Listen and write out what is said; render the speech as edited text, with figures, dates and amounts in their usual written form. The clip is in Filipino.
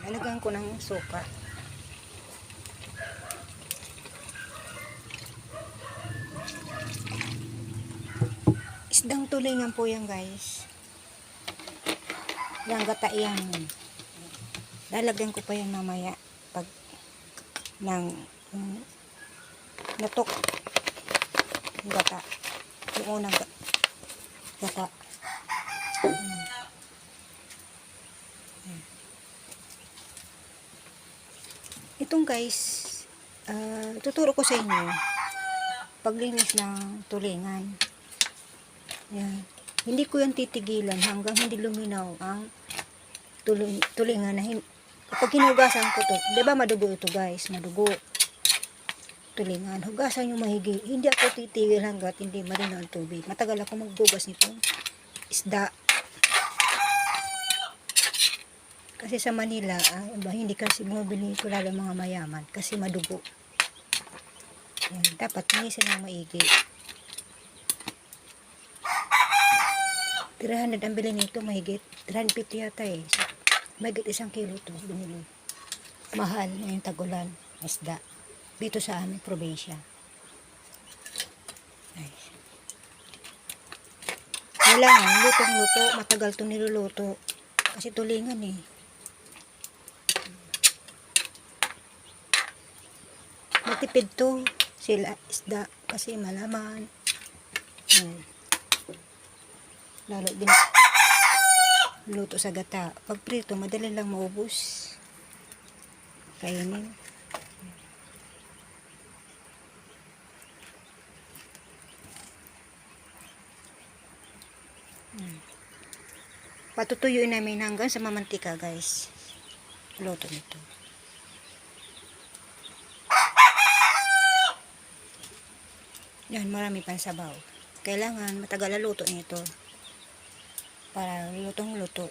Nalagyan ko ng suka. Isdang tulingan po yan, guys. Yung gata yan. Lalagyan ko pa yan mamaya pag ng natok yung gata. Yung unang gata. Itong guys, tuturo ko sa inyo paglinis ng tulingan. Yan. Hindi ko yan titigilan hanggang hindi luminaw ang tulingan na kapag hinugasan ko to, di ba madugo ito guys, madugo tulingan, hugasan yung mahigi. Hindi ako titigil hanggat hindi malinaw ang tubig. Matagal ako magbugas nitong isda. Kasi sa Manila, hindi kasi bumibili ito lalo mga mayaman kasi madugo. Yan, dapat linisin ng maigi. 300 ang bilhin nito, mahigit 350 yata eh. So, mahigit 1 kilo to binili. Mahal ngayong tagulan, isda. Dito sa aming probinsya. Nice. Kailangan lutong-luto, matagal to niluluto. Kasi tulingan eh. Matipid to sila isda kasi malaman. Lalo din luto sa gata. Pag prito, madali lang maubos. Kainin. Patutuyuin namin hanggang sa mamantika, guys. Luto nito. Yan, marami pang sabaw. Kailangan matagal na luto nito para lutong-luto.